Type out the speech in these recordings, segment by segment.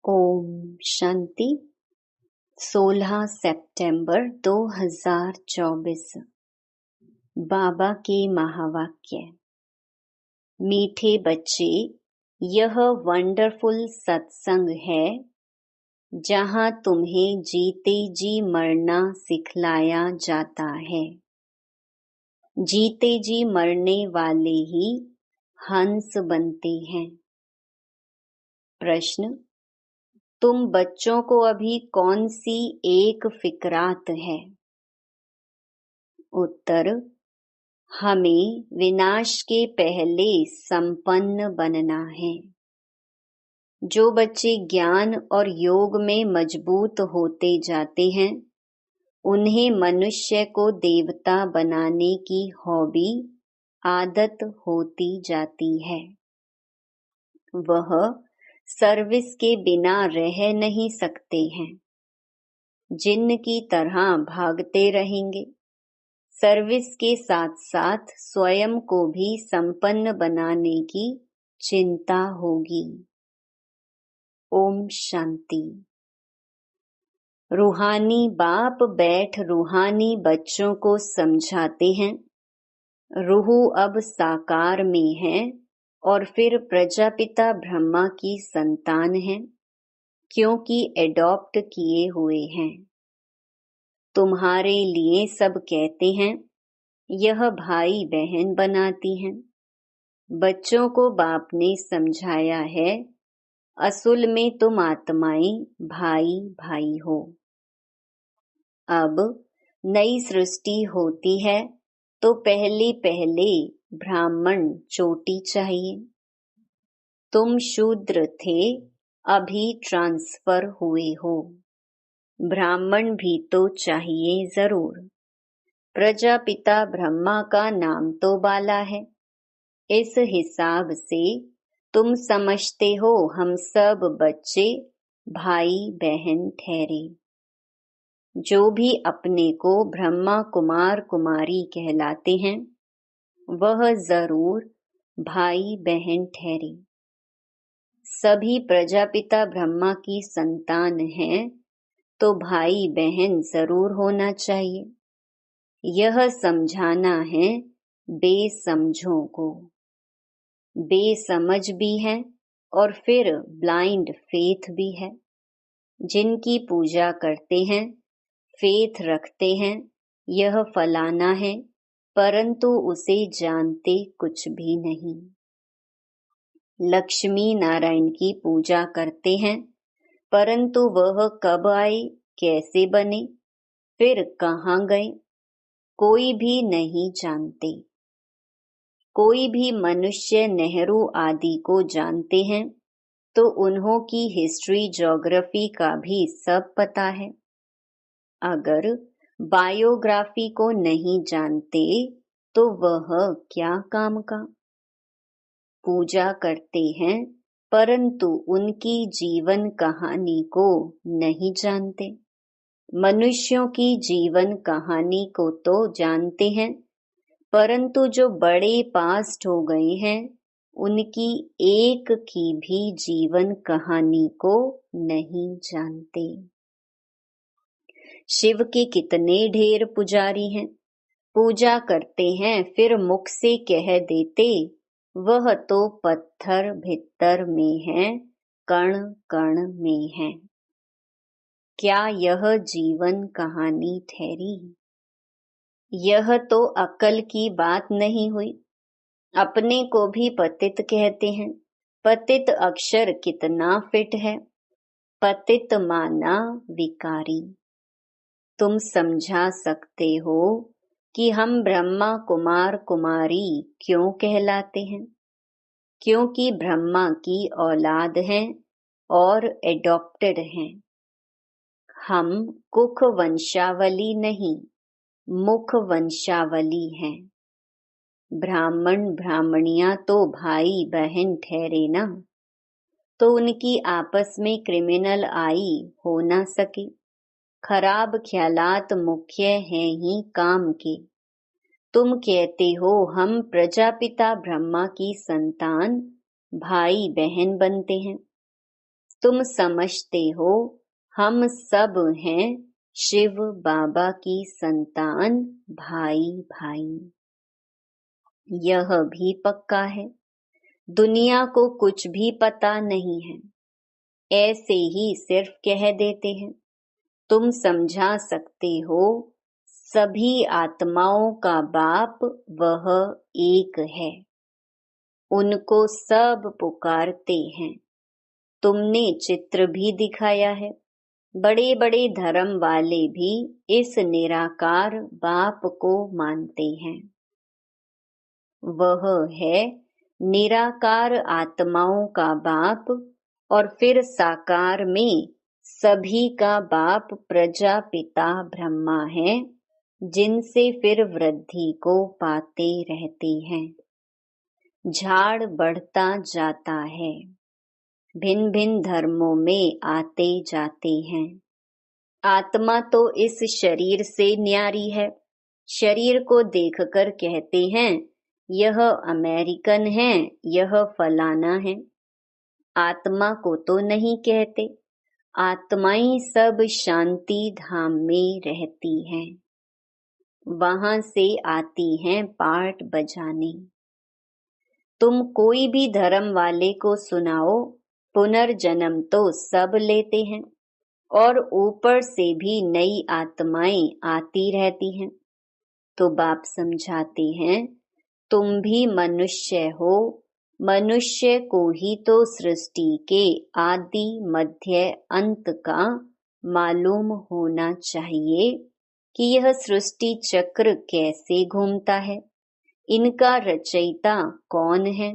ओम शांति। 16 सितंबर 2024। बाबा के महावाक्य। मीठे बच्चे, यह वंडरफुल सत्संग है जहाँ तुम्हें जीते जी मरना सिखलाया जाता है। जीते जी मरने वाले ही हंस बनते हैं। प्रश्न: तुम बच्चों को अभी कौन सी एक फिक्रात है? उत्तर: हमें विनाश के पहले संपन्न बनना है। जो बच्चे ज्ञान और योग में मजबूत होते जाते हैं, उन्हें मनुष्य को देवता बनाने की हॉबी आदत होती जाती है। वह सर्विस के बिना रह नहीं सकते हैं। जिन्न की तरह भागते रहेंगे। सर्विस के साथ साथ स्वयं को भी संपन्न बनाने की चिंता होगी। ओम शांति। रूहानी बाप बैठ रूहानी बच्चों को समझाते हैं। रूह अब साकार में है और फिर प्रजापिता ब्रह्मा की संतान है, क्योंकि एडॉप्ट किए हुए हैं। तुम्हारे लिए सब कहते हैं, यह भाई बहन बनाती हैं। बच्चों को बाप ने समझाया है, असल में तुम आत्माएं भाई भाई हो। अब नई सृष्टि होती है तो पहले पहले ब्राह्मण चोटी चाहिए। तुम शूद्र थे, अभी ट्रांसफर हुए हो। ब्राह्मण भी तो चाहिए जरूर। प्रजापिता ब्रह्मा का नाम तो बाला है। इस हिसाब से तुम समझते हो हम सब बच्चे भाई बहन ठहरे। जो भी अपने को ब्रह्मा कुमार कुमारी कहलाते हैं, वह जरूर भाई बहन ठहरे। सभी प्रजापिता ब्रह्मा की संतान हैं, तो भाई बहन जरूर होना चाहिए। यह समझाना है बेसमझों को। बेसमझ भी है और फिर ब्लाइंड फेथ भी है। जिनकी पूजा करते हैं, फेथ रखते हैं, यह फलाना है, परंतु उसे जानते कुछ भी नहीं। लक्ष्मी नारायण की पूजा करते हैं, परंतु वह कब आए, कैसे बने, फिर कहाँ गए, कोई भी नहीं जानते। कोई भी मनुष्य नेहरू आदि को जानते हैं तो उन्हों की हिस्ट्री ज्योग्राफी का भी सब पता है। अगर बायोग्राफी को नहीं जानते तो वह क्या काम का। पूजा करते हैं परंतु उनकी जीवन कहानी को नहीं जानते। मनुष्यों की जीवन कहानी को तो जानते हैं, परंतु जो बड़े पास्ट हो गए हैं, उनकी एक की भी जीवन कहानी को नहीं जानते। शिव के कितने ढेर पुजारी हैं। पूजा करते हैं फिर मुख से कह देते, वह तो पत्थर भित्तर में है, कण कण में है। क्या यह जीवन कहानी ठहरी? यह तो अकल की बात नहीं हुई। अपने को भी पतित कहते हैं। पतित अक्षर कितना फिट है। पतित माना विकारी। तुम समझा सकते हो कि हम ब्रह्मा कुमार कुमारी क्यों कहलाते हैं? क्योंकि ब्रह्मा की औलाद हैं और एडॉप्टेड हैं। हम कुख वंशावली नहीं, मुख वंशावली हैं। ब्राह्मण ब्राह्मणियां तो भाई बहन ठहरे ना, तो उनकी आपस में क्रिमिनल आई हो ना सके। खराब ख्यालात मुख्य हैं ही काम के। तुम कहते हो हम प्रजापिता ब्रह्मा की संतान भाई बहन बनते हैं, तुम समझते हो हम सब हैं शिव बाबा की संतान, भाई भाई। यह भी पक्का है, दुनिया को कुछ भी पता नहीं है, ऐसे ही सिर्फ कह देते हैं। तुम समझा सकते हो सभी आत्माओं का बाप वह एक है, उनको सब पुकारते हैं। तुमने चित्र भी दिखाया है, बड़े बड़े धर्म वाले भी इस निराकार बाप को मानते हैं। वह है निराकार आत्माओं का बाप, और फिर साकार में सभी का बाप प्रजापिता ब्रह्मा है, जिनसे फिर वृद्धि को पाते रहते हैं। झाड़ बढ़ता जाता है, भिन्न भिन्न धर्मों में आते जाते हैं। आत्मा तो इस शरीर से न्यारी है। शरीर को देखकर कहते हैं यह अमेरिकन है, यह फलाना है। आत्मा को तो नहीं कहते। आत्माएं सब शांति धाम में रहती हैं, वहां से आती हैं पाठ बजाने। तुम कोई भी धर्म वाले को सुनाओ, पुनर्जन्म तो सब लेते हैं, और ऊपर से भी नई आत्माएं आती रहती हैं। तो बाप समझाते हैं तुम भी मनुष्य हो, मनुष्य को ही तो सृष्टि के आदि मध्य अंत का मालूम होना चाहिए कि यह सृष्टि चक्र कैसे घूमता है, इनका रचयिता कौन है,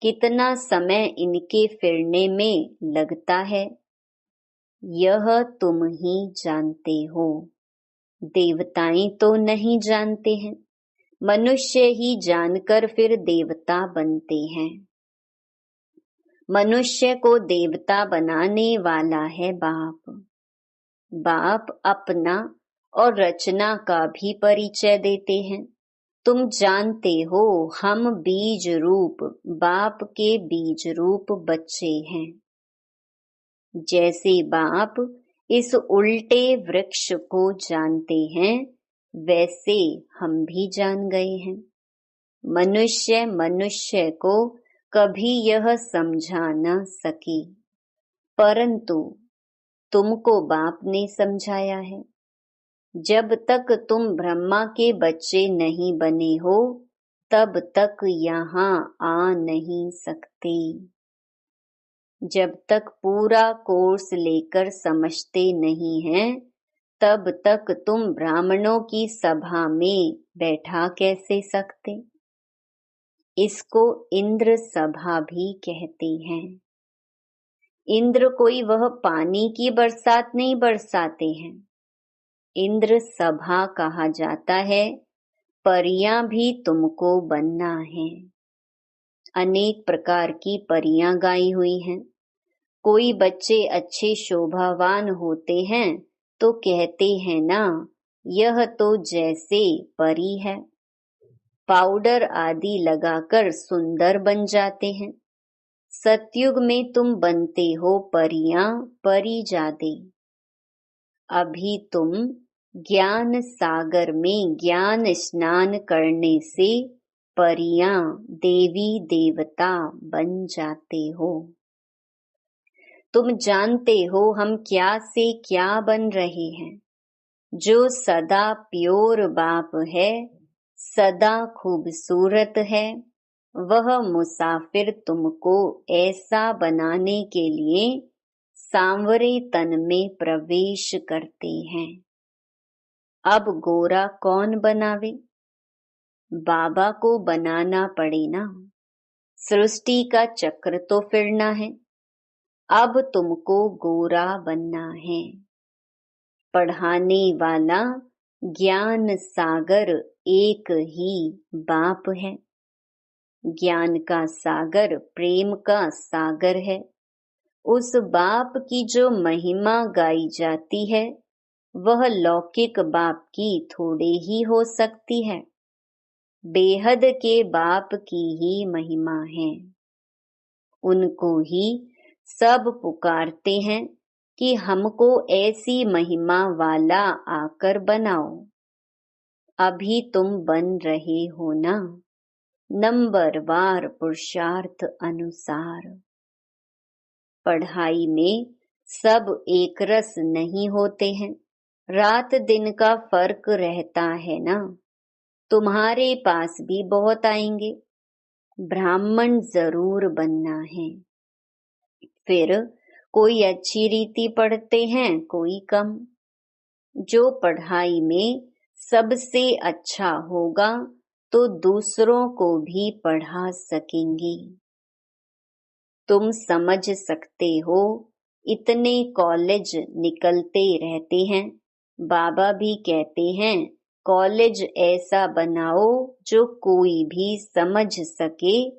कितना समय इनके फिरने में लगता है, यह तुम ही जानते हो। देवताएं तो नहीं जानते हैं, मनुष्य ही जानकर फिर देवता बनते हैं। मनुष्य को देवता बनाने वाला है बाप। बाप अपना और रचना का भी परिचय देते हैं। तुम जानते हो हम बीज रूप, बाप के बीज रूप बच्चे हैं। जैसे बाप इस उल्टे वृक्ष को जानते हैं, वैसे हम भी जान गए हैं। मनुष्य मनुष्य को कभी यह समझा न सके, परंतु तुमको बाप ने समझाया है। जब तक तुम ब्रह्मा के बच्चे नहीं बने हो, तब तक यहाँ आ नहीं सकते। जब तक पूरा कोर्स लेकर समझते नहीं हैं, तब तक तुम ब्राह्मणों की सभा में बैठा कैसे सकते। इसको इंद्र सभा भी कहते हैं। इंद्र कोई वह पानी की बरसात नहीं बरसाते हैं, इंद्र सभा कहा जाता है। परियां भी तुमको बनना है। अनेक प्रकार की परियां गाई हुई हैं। कोई बच्चे अच्छे शोभावान होते हैं तो कहते हैं ना, यह तो जैसे परी है। पाउडर आदि लगाकर सुंदर बन जाते हैं। सतयुग में तुम बनते हो परियां, परिजादे। अभी तुम ज्ञान सागर में ज्ञान स्नान करने से परियां, देवी देवता बन जाते हो। तुम जानते हो हम क्या से क्या बन रहे हैं। जो सदा प्योर बाप है, सदा खूबसूरत है, वह मुसाफिर तुमको ऐसा बनाने के लिए सांवरे तन में प्रवेश करते हैं। अब गोरा कौन बनावे? बाबा को बनाना पड़े ना। सृष्टि का चक्र तो फिरना है। अब तुमको गोरा बनना है। पढ़ाने वाला ज्ञान सागर एक ही बाप है। ज्ञान का सागर प्रेम का सागर है। उस बाप की जो महिमा गाई जाती है, वह लौकिक बाप की थोड़े ही हो सकती है। बेहद के बाप की ही महिमा है। उनको ही सब पुकारते हैं कि हमको ऐसी महिमा वाला आकर बनाओ। अभी तुम बन रहे हो ना, नंबरवार पुरुषार्थ अनुसार। पढ़ाई में सब एक रस नहीं होते हैं, रात दिन का फर्क रहता है ना। तुम्हारे पास भी बहुत आएंगे, ब्राह्मण जरूर बनना है। फिर कोई अच्छी रीति पढ़ते हैं, कोई कम। जो पढ़ाई में सबसे अच्छा होगा तो दूसरों को भी पढ़ा सकेंगे। तुम समझ सकते हो, इतने कॉलेज निकलते रहते हैं। बाबा भी कहते हैं कॉलेज ऐसा बनाओ जो कोई भी समझ सके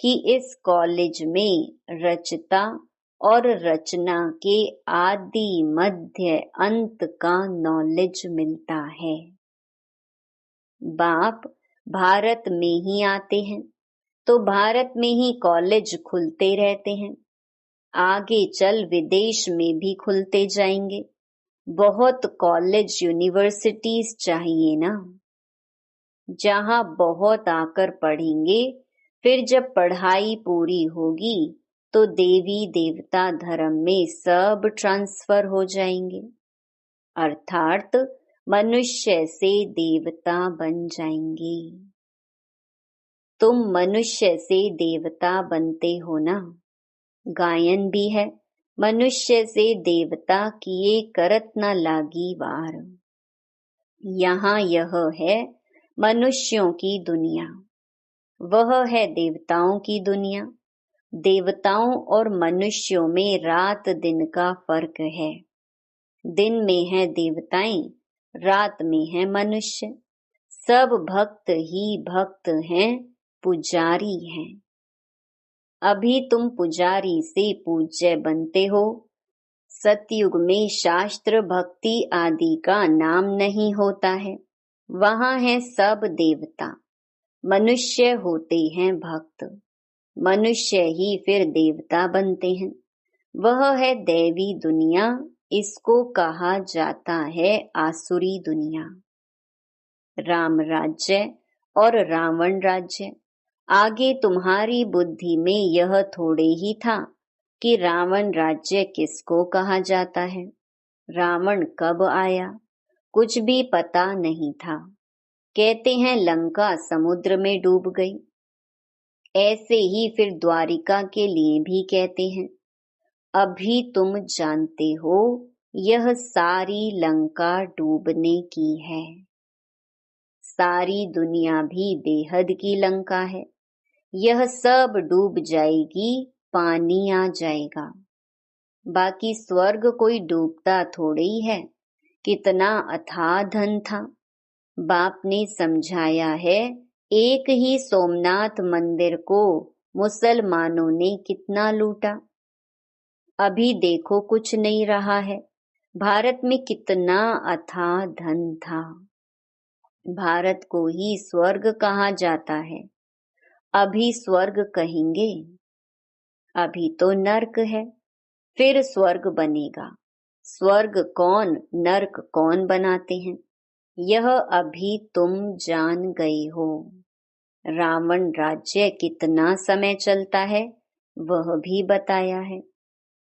कि इस कॉलेज में रचता और रचना के आदि मध्य अंत का नॉलेज मिलता है। बाप भारत में ही आते हैं तो भारत में ही कॉलेज खुलते रहते हैं। आगे चल विदेश में भी खुलते जाएंगे। बहुत कॉलेज यूनिवर्सिटीज चाहिए ना, जहां बहुत आकर पढ़ेंगे। फिर जब पढ़ाई पूरी होगी तो देवी देवता धर्म में सब ट्रांसफर हो जाएंगे, अर्थात मनुष्य से देवता बन जाएंगे। तुम मनुष्य से देवता बनते हो ना। गायन भी है, मनुष्य से देवता किए करत न लागी वार। यहाँ यह है मनुष्यों की दुनिया, वह है देवताओं की दुनिया। देवताओं और मनुष्यों में रात दिन का फर्क है। दिन में है देवताएं, रात में है मनुष्य। सब भक्त ही भक्त हैं, पुजारी हैं। अभी तुम पुजारी से पूज्य बनते हो। सतयुग में शास्त्र भक्ति आदि का नाम नहीं होता है, वहां है सब देवता। मनुष्य होते हैं भक्त, मनुष्य ही फिर देवता बनते हैं। वह है दैवी दुनिया, इसको कहा जाता है आसुरी दुनिया। राम राज्य और रावण राज्य। आगे तुम्हारी बुद्धि में यह थोड़े ही था कि रावण राज्य किसको कहा जाता है, रावण कब आया, कुछ भी पता नहीं था। कहते हैं लंका समुद्र में डूब गई। ऐसे ही फिर द्वारिका के लिए भी कहते हैं। अभी तुम जानते हो यह सारी लंका डूबने की है। सारी दुनिया भी बेहद की लंका है। यह सब डूब जाएगी, पानी आ जाएगा। बाकी स्वर्ग कोई डूबता थोड़े ही है, कितना अथाह धन था। बाप ने समझाया है, एक ही सोमनाथ मंदिर को मुसलमानों ने कितना लूटा। अभी देखो कुछ नहीं रहा है। भारत में कितना अथाह धन था। भारत को ही स्वर्ग कहा जाता है। अभी स्वर्ग कहेंगे, अभी तो नर्क है, फिर स्वर्ग बनेगा। स्वर्ग कौन नर्क कौन बनाते हैं, यह अभी तुम जान गए हो। रावण राज्य कितना समय चलता है वह भी बताया है।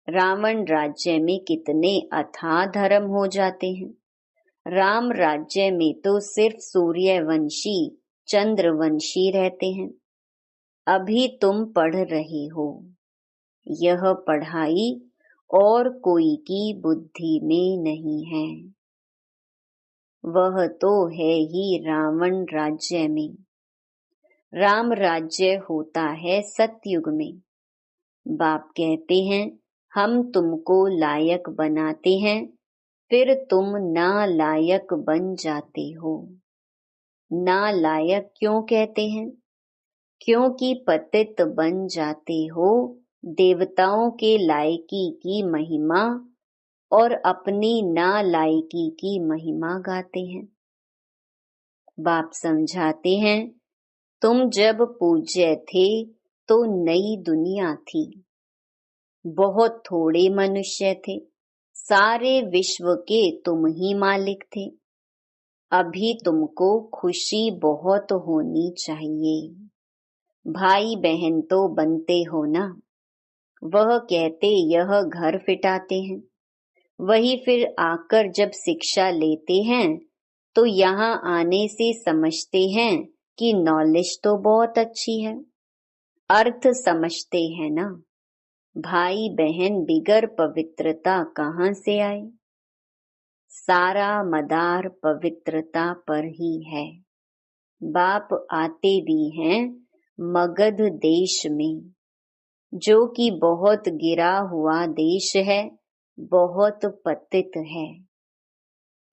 रावण राज्य में कितने अथाह धर्म हो जाते हैं। राम राज्य में तो सिर्फ सूर्यवंशी चंद्रवंशी रहते हैं। अभी तुम पढ़ रहे हो। यह पढ़ाई और कोई की बुद्धि में नहीं है, वह तो है ही रावण राज्य में। राम राज्य होता है सतयुग में। बाप कहते हैं हम तुमको लायक बनाते हैं, फिर तुम नालायक बन जाते हो। नालायक क्यों कहते हैं? क्योंकि पतित बन जाते हो, देवताओं के लायकी की महिमा और अपनी नालायकी की महिमा गाते हैं। बाप समझाते हैं तुम जब पूज्य थे तो नई दुनिया थी, बहुत थोड़े मनुष्य थे, सारे विश्व के तुम ही मालिक थे। अभी तुमको खुशी बहुत होनी चाहिए। भाई बहन तो बनते हो ना। वह कहते यह घर फिटाते हैं, वही फिर आकर जब शिक्षा लेते हैं तो यहाँ आने से समझते हैं कि नॉलेज तो बहुत अच्छी है, अर्थ समझते हैं ना। भाई बहन बिगर पवित्रता कहाँ से आए? सारा मदार पवित्रता पर ही है। बाप आते भी हैं मगध देश में, जो कि बहुत गिरा हुआ देश है, बहुत पतित है,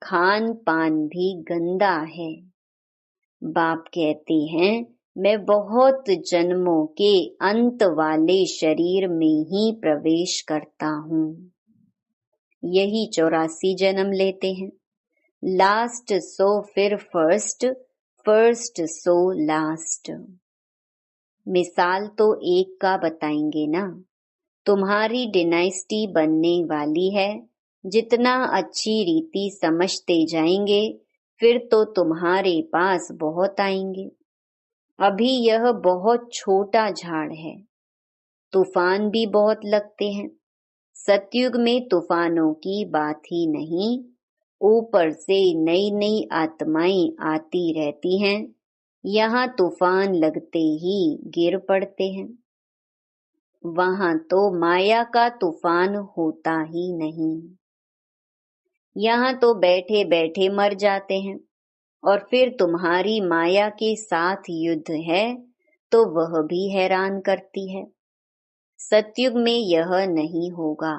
खान पान भी गंदा है। बाप कहते हैं मैं बहुत जन्मों के अंत वाले शरीर में ही प्रवेश करता हूँ। यही 84 जन्म लेते हैं। लास्ट सो फिर फर्स्ट, फर्स्ट सो लास्ट। मिसाल तो एक का बताएंगे ना। तुम्हारी डिनाइस्टी बनने वाली है, जितना अच्छी रीति समझते जाएंगे फिर तो तुम्हारे पास बहुत आएंगे। अभी यह बहुत छोटा झाड़ है, तूफान भी बहुत लगते हैं। सतयुग में तूफानों की बात ही नहीं, ऊपर से नई नई आत्माएं आती रहती हैं, यहाँ तूफान लगते ही गिर पड़ते हैं। वहां तो माया का तूफान होता ही नहीं। यहाँ तो बैठे बैठे मर जाते हैं, और फिर तुम्हारी माया के साथ युद्ध है तो वह भी हैरान करती है। सतयुग में यह नहीं होगा।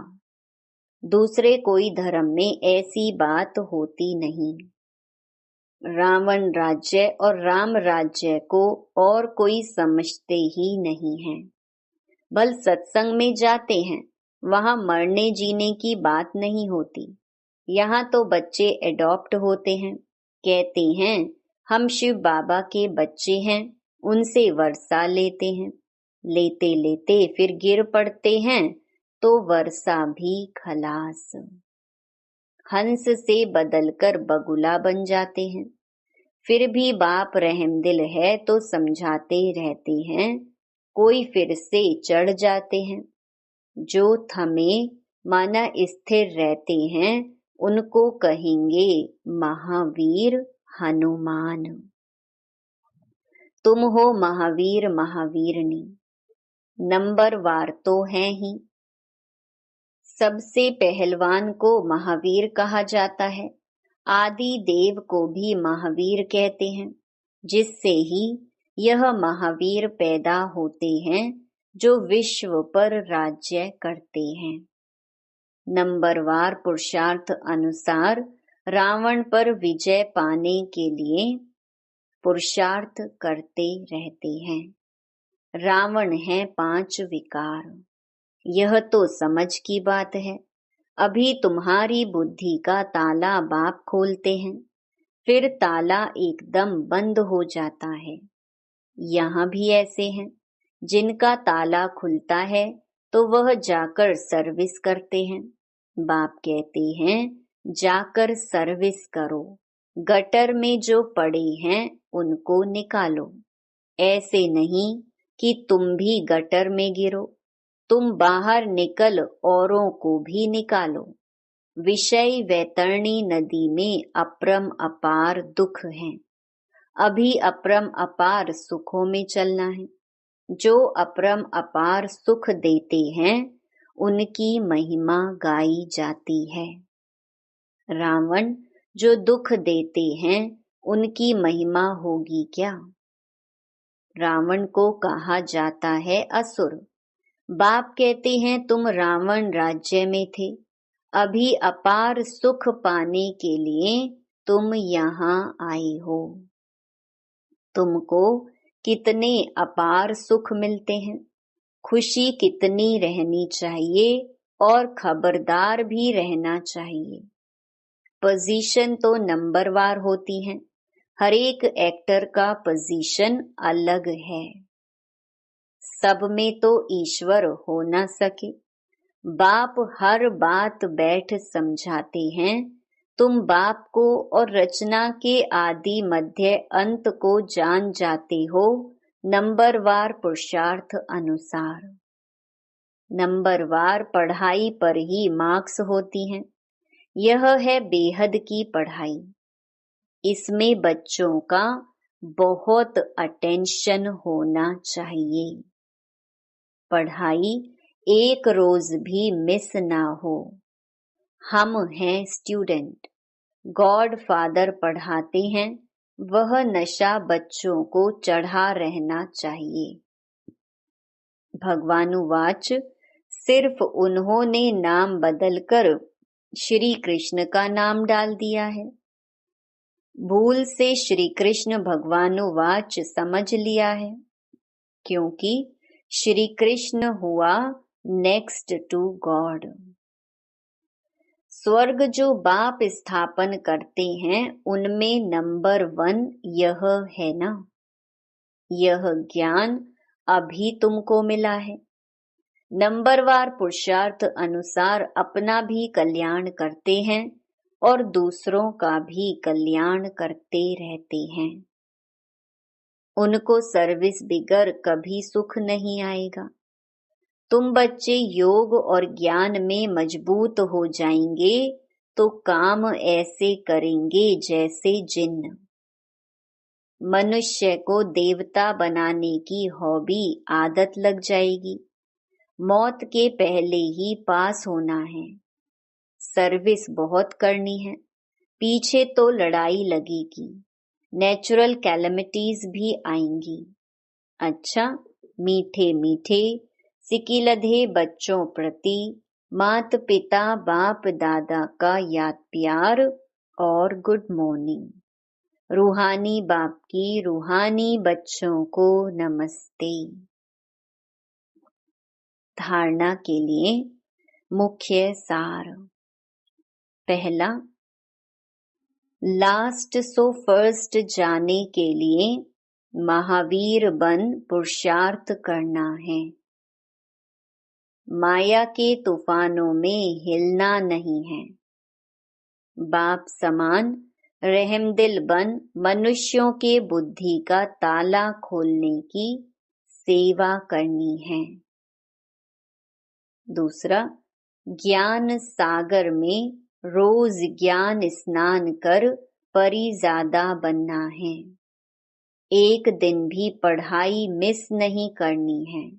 दूसरे कोई धर्म में ऐसी बात होती नहीं। रावण राज्य और राम राज्य को और कोई समझते ही नहीं है। बल सत्संग में जाते हैं, वहां मरने जीने की बात नहीं होती। यहाँ तो बच्चे एडॉप्ट होते हैं, कहते हैं हम शिव बाबा के बच्चे हैं, उनसे वर्षा लेते हैं। लेते लेते फिर गिर पड़ते हैं तो वर्षा भी खलास। हंस से बदलकर बगुला बन जाते हैं। फिर भी बाप रहमदिल है तो समझाते रहते हैं, कोई फिर से चढ़ जाते हैं। जो थमे माना स्थिर रहते हैं उनको कहेंगे महावीर हनुमान। तुम हो महावीर महावीरनी, नंबरवार तो हैं ही। सबसे पहलवान को महावीर कहा जाता है। आदि देव को भी महावीर कहते हैं, जिससे ही यह महावीर पैदा होते हैं जो विश्व पर राज्य करते हैं। नंबरवार पुरुषार्थ अनुसार रावण पर विजय पाने के लिए पुरुषार्थ करते रहते हैं। रावण है 5 विकार। यह तो समझ की बात है। अभी तुम्हारी बुद्धि का ताला बाप खोलते हैं, फिर ताला एकदम बंद हो जाता है। यहाँ भी ऐसे हैं, जिनका ताला खुलता है तो वह जाकर सर्विस करते हैं। बाप कहते हैं जाकर सर्विस करो, गटर में जो पड़े हैं उनको निकालो। ऐसे नहीं कि तुम भी गटर में गिरो, तुम बाहर निकल औरों को भी निकालो। विषय वैतरणी नदी में अपरम अपार दुख हैं, अभी अपरम अपार सुखों में चलना है। जो अपरम अपार सुख देते हैं उनकी महिमा गाई जाती है। रावण जो दुख देते हैं उनकी महिमा होगी क्या? रावण को कहा जाता है असुर। बाप कहते हैं तुम रावण राज्य में थे, अभी अपार सुख पाने के लिए तुम यहाँ आए हो। तुमको कितने अपार सुख मिलते हैं, खुशी कितनी रहनी चाहिए और खबरदार भी रहना चाहिए। पोजीशन तो नंबरवार होती है, हर एक एक्टर का पोजीशन अलग है। सब में तो ईश्वर हो ना सके, बाप हर बात बैठ समझाते हैं। तुम बाप को और रचना के आदि मध्य अंत को जान जाते हो, नंबरवार पुरुषार्थ अनुसार। नंबरवार पढ़ाई पर ही मार्क्स होती हैं। यह है बेहद की पढ़ाई। इसमें बच्चों का बहुत अटेंशन होना चाहिए। पढ़ाई एक रोज भी मिस ना हो। हम हैं स्टूडेंट, गॉड फादर पढ़ाते हैं, वह नशा बच्चों को चढ़ा रहना चाहिए। भगवानुवाच, सिर्फ उन्होंने नाम बदलकर श्री कृष्ण का नाम डाल दिया है। भूल से श्री कृष्ण भगवानुवाच समझ लिया है, क्योंकि श्री कृष्ण हुआ नेक्स्ट टू गॉड। स्वर्ग जो बाप स्थापन करते हैं, उनमें नंबर 1 यह है ना। यह ज्ञान अभी तुमको मिला है। नंबरवार पुरुषार्थ अनुसार अपना भी कल्याण करते हैं और दूसरों का भी कल्याण करते रहते हैं। उनको सर्विस बिगर कभी सुख नहीं आएगा। तुम बच्चे योग और ज्ञान में मजबूत हो जाएंगे तो काम ऐसे करेंगे जैसे जिन्न। मनुष्य को देवता बनाने की हॉबी आदत लग जाएगी। मौत के पहले ही पास होना है। सर्विस बहुत करनी है, पीछे तो लड़ाई लगेगी, नेचुरल कैलेमिटीज भी आएंगी। अच्छा, मीठे मीठे सिकिलधे बच्चों प्रति मात पिता बाप दादा का याद प्यार और गुड मॉर्निंग। रूहानी बाप की रूहानी बच्चों को नमस्ते। धारणा के लिए मुख्य सार। पहला, लास्ट सो फर्स्ट जाने के लिए महावीर बन पुरुषार्थ करना है। माया के तूफानों में हिलना नहीं है। बाप समान रहमदिल बन मनुष्यों के बुद्धि का ताला खोलने की सेवा करनी है। दूसरा, ज्ञान सागर में रोज ज्ञान स्नान कर परिजादा बनना है। एक दिन भी पढ़ाई मिस नहीं करनी है।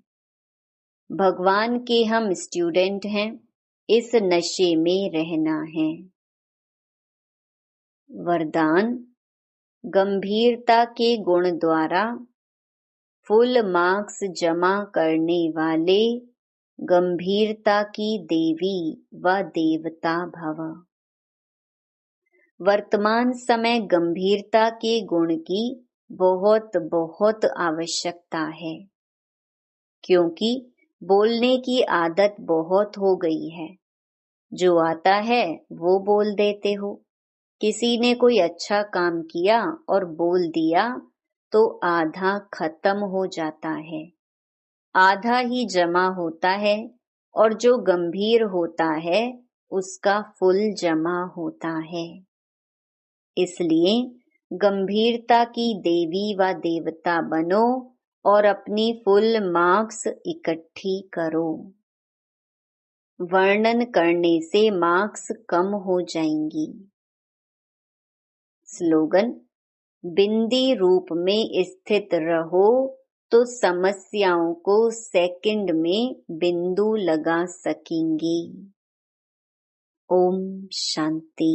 भगवान के हम स्टूडेंट हैं, इस नशे में रहना है। वरदान, गंभीरता के गुण द्वारा फुल मार्क्स जमा करने वाले गंभीरता की देवी व देवता भव। वर्तमान समय गंभीरता के गुण की बहुत बहुत आवश्यकता है, क्योंकि बोलने की आदत बहुत हो गई है। जो आता है वो बोल देते हो। किसी ने कोई अच्छा काम किया और बोल दिया तो आधा खत्म हो जाता है, आधा ही जमा होता है, और जो गंभीर होता है उसका फुल जमा होता है। इसलिए गंभीरता की देवी व देवता बनो और अपनी फुल मार्क्स इकट्ठी करो। वर्णन करने से मार्क्स कम हो जाएंगी। स्लोगन, बिंदी रूप में स्थित रहो तो समस्याओं को सेकंड में बिंदु लगा सकेंगे। ओम शांति।